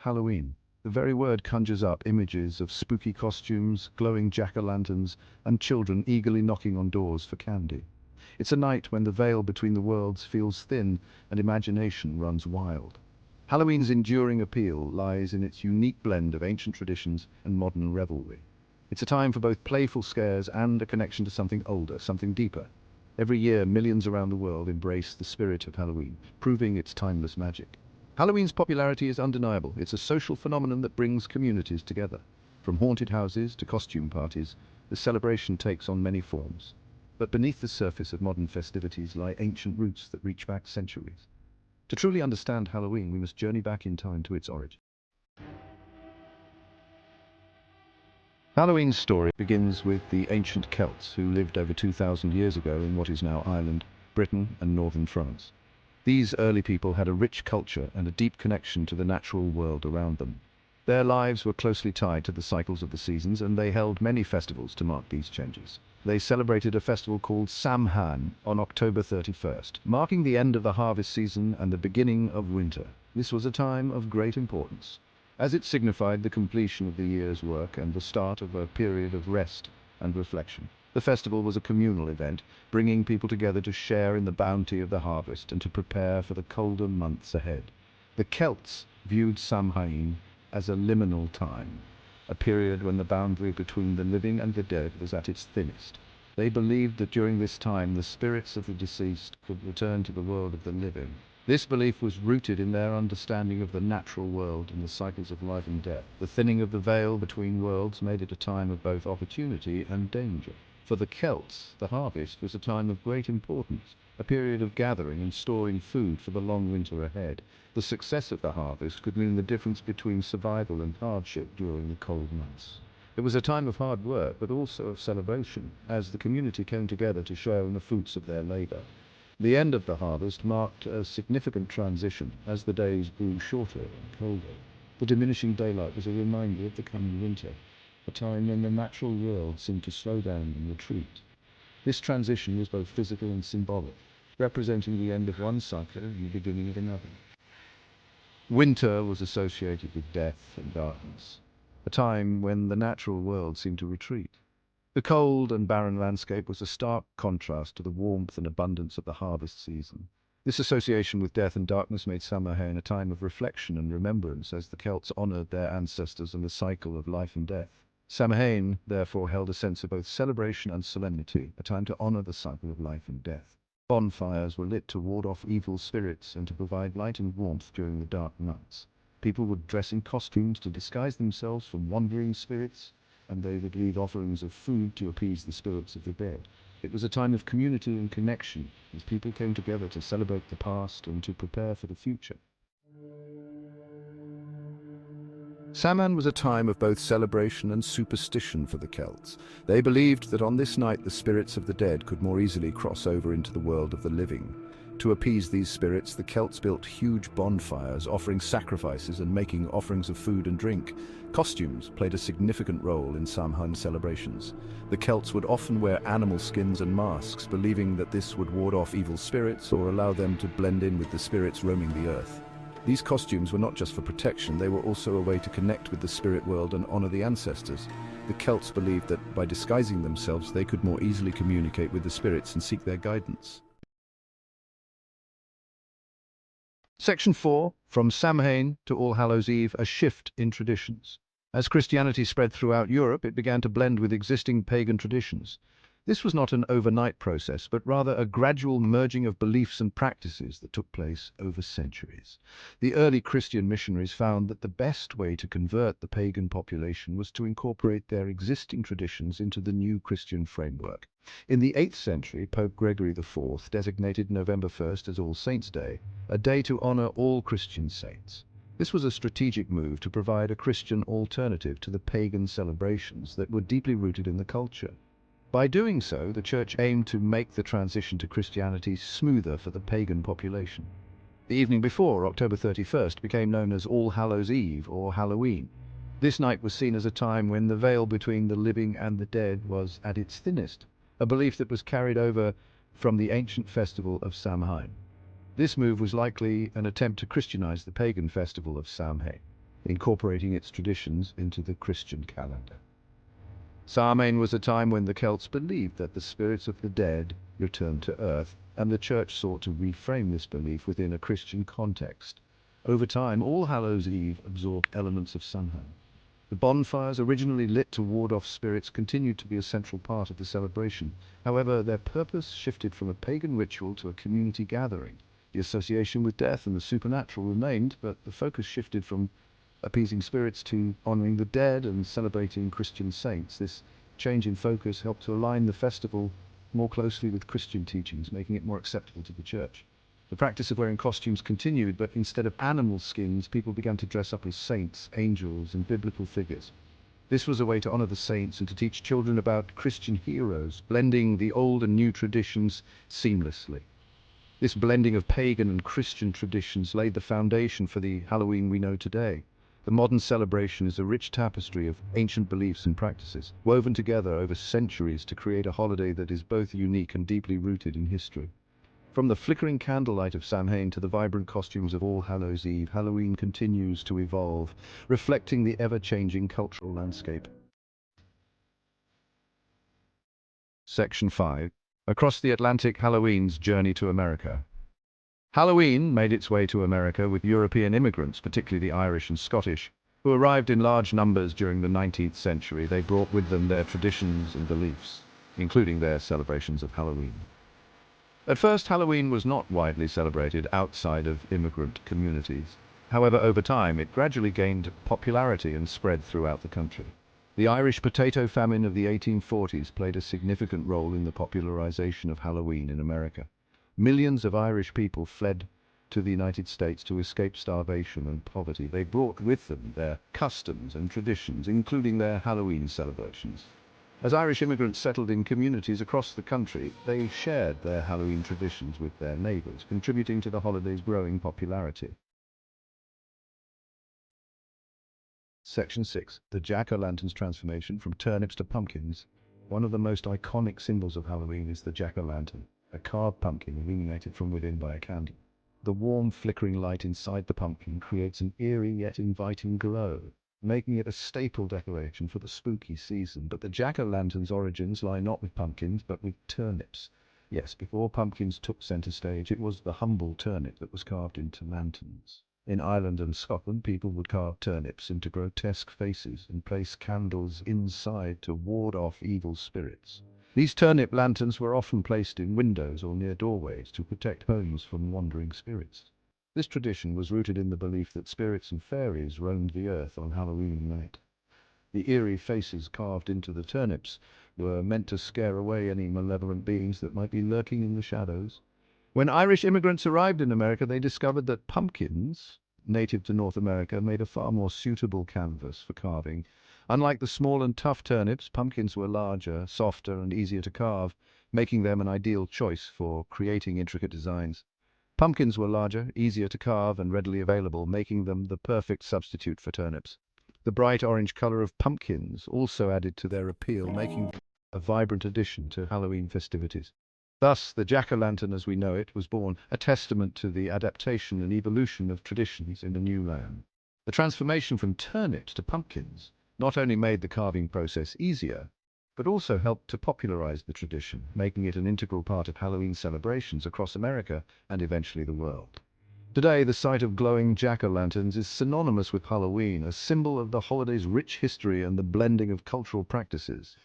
Halloween. The very word conjures up images of spooky costumes, glowing jack-o'-lanterns, and children eagerly knocking on doors for candy. It's a night when the veil between the worlds feels thin and imagination runs wild. Halloween's enduring appeal lies in its unique blend of ancient traditions and modern revelry. It's a time for both playful scares and a connection to something older, something deeper. Every year, millions around the world embrace the spirit of Halloween, proving its timeless magic. Halloween's popularity is undeniable. It's a social phenomenon that brings communities together. From haunted houses to costume parties, the celebration takes on many forms. But beneath the surface of modern festivities lie ancient roots that reach back centuries. To truly understand Halloween, we must journey back in time to its origin. Halloween's story begins with the ancient Celts who lived over 2,000 years ago in what is now Ireland, Britain, and northern France. These early people had a rich culture and a deep connection to the natural world around them. Their lives were closely tied to the cycles of the seasons, and they held many festivals to mark these changes. They celebrated a festival called Samhain on October 31st, marking the end of the harvest season and the beginning of winter. This was a time of great importance, as it signified the completion of the year's work and the start of a period of rest and reflection. The festival was a communal event, bringing people together to share in the bounty of the harvest and to prepare for the colder months ahead. The Celts viewed Samhain as a liminal time, a period when the boundary between the living and the dead was at its thinnest. They believed that during this time the spirits of the deceased could return to the world of the living. This belief was rooted in their understanding of the natural world and the cycles of life and death. The thinning of the veil between worlds made it a time of both opportunity and danger. For the Celts, the harvest was a time of great importance, a period of gathering and storing food for the long winter ahead. The success of the harvest could mean the difference between survival and hardship during the cold months. It was a time of hard work, but also of celebration, as the community came together to share in the fruits of their labor. The end of the harvest marked a significant transition as the days grew shorter and colder. The diminishing daylight was a reminder of the coming winter, a time when the natural world seemed to slow down and retreat. This transition was both physical and symbolic, representing the end of one cycle and the beginning of another. Winter was associated with death and darkness, a time when the natural world seemed to retreat. The cold and barren landscape was a stark contrast to the warmth and abundance of the harvest season. This association with death and darkness made Samhain a time of reflection and remembrance as the Celts honored their ancestors and the cycle of life and death. Samhain, therefore, held a sense of both celebration and solemnity, a time to honor the cycle of life and death. Bonfires were lit to ward off evil spirits and to provide light and warmth during the dark nights. People would dress in costumes to disguise themselves from wandering spirits, and they would leave offerings of food to appease the spirits of the dead. It was a time of community and connection, as people came together to celebrate the past and to prepare for the future. Samhain was a time of both celebration and superstition for the Celts. They believed that on this night the spirits of the dead could more easily cross over into the world of the living. To appease these spirits, the Celts built huge bonfires, offering sacrifices and making offerings of food and drink. Costumes played a significant role in Samhain celebrations. The Celts would often wear animal skins and masks, believing that this would ward off evil spirits or allow them to blend in with the spirits roaming the earth. These costumes were not just for protection, they were also a way to connect with the spirit world and honor the ancestors. The Celts believed that by disguising themselves, they could more easily communicate with the spirits and seek their guidance. Section 4, From Samhain to All Hallows' Eve, a shift in traditions. As Christianity spread throughout Europe, it began to blend with existing pagan traditions. This was not an overnight process, but rather a gradual merging of beliefs and practices that took place over centuries. The early Christian missionaries found that the best way to convert the pagan population was to incorporate their existing traditions into the new Christian framework. In the 8th century, Pope Gregory IV designated November 1st as All Saints' Day, a day to honor all Christian saints. This was a strategic move to provide a Christian alternative to the pagan celebrations that were deeply rooted in the culture. By doing so, the Church aimed to make the transition to Christianity smoother for the pagan population. The evening before, October 31st, became known as All Hallows' Eve or Halloween. This night was seen as a time when the veil between the living and the dead was at its thinnest, a belief that was carried over from the ancient festival of Samhain. This move was likely an attempt to Christianize the pagan festival of Samhain. incorporating its traditions into the Christian calendar. Samhain was a time when the Celts believed that the spirits of the dead returned to earth, and the Church sought to reframe this belief within a Christian context. Over time, All Hallows' Eve absorbed elements of Samhain. The bonfires, originally lit to ward off spirits, continued to be a central part of the celebration. However, their purpose shifted from a pagan ritual to a community gathering. The association with death and the supernatural remained, but the focus shifted from appeasing spirits to honoring the dead and celebrating Christian saints. This change in focus helped to align the festival more closely with Christian teachings, making it more acceptable to the Church. The practice of wearing costumes continued, but instead of animal skins, people began to dress up as saints, angels, and biblical figures. This was a way to honor the saints and to teach children about Christian heroes, blending the old and new traditions seamlessly. This blending of pagan and Christian traditions laid the foundation for the Halloween we know today. The modern celebration is a rich tapestry of ancient beliefs and practices, woven together over centuries to create a holiday that is both unique and deeply rooted in history. From the flickering candlelight of Samhain to the vibrant costumes of All Hallows' Eve, Halloween continues to evolve, reflecting the ever-changing cultural landscape. Section 5. Across the Atlantic, Halloween's journey to America. Halloween made its way to America with European immigrants, particularly the Irish and Scottish, who arrived in large numbers during the 19th century. They brought with them their traditions and beliefs, including their celebrations of Halloween. At first, Halloween was not widely celebrated outside of immigrant communities. However, over time, it gradually gained popularity and spread throughout the country. The Irish potato famine of the 1840s played a significant role in the popularization of Halloween in America. Millions of Irish people fled to the United States to escape starvation and poverty. They brought with them their customs and traditions, including their Halloween celebrations. As Irish immigrants settled in communities across the country, they shared their Halloween traditions with their neighbors, contributing to the holiday's growing popularity. Section 6. The Jack-o'-lantern's transformation from turnips to pumpkins. One of the most iconic symbols of Halloween is the jack-o'-lantern, a carved pumpkin illuminated from within by a candle. The warm, flickering light inside the pumpkin creates an eerie yet inviting glow, making it a staple decoration for the spooky season. But the jack-o'-lantern's origins lie not with pumpkins, but with turnips. Yes, before pumpkins took center stage, it was the humble turnip that was carved into lanterns. In Ireland and Scotland, people would carve turnips into grotesque faces and place candles inside to ward off evil spirits. These turnip lanterns were often placed in windows or near doorways to protect homes from wandering spirits. This tradition was rooted in the belief that spirits and fairies roamed the earth on Halloween night. The eerie faces carved into the turnips were meant to scare away any malevolent beings that might be lurking in the shadows. When Irish immigrants arrived in America, they discovered that pumpkins, native to North America, made a far more suitable canvas for carving. Unlike the small and tough turnips, pumpkins were larger, softer, and easier to carve, making them an ideal choice for creating intricate designs. Pumpkins were larger, easier to carve, and readily available, making them the perfect substitute for turnips. The bright orange color of pumpkins also added to their appeal, making them a vibrant addition to Halloween festivities. Thus, the jack-o'-lantern as we know it was born, a testament to the adaptation and evolution of traditions in a new land. The transformation from turnips to pumpkins not only made the carving process easier, but also helped to popularize the tradition, making it an integral part of Halloween celebrations across America and eventually the world. Today, the sight of glowing jack-o'-lanterns is synonymous with Halloween, a symbol of the holiday's rich history and the blending of cultural practices.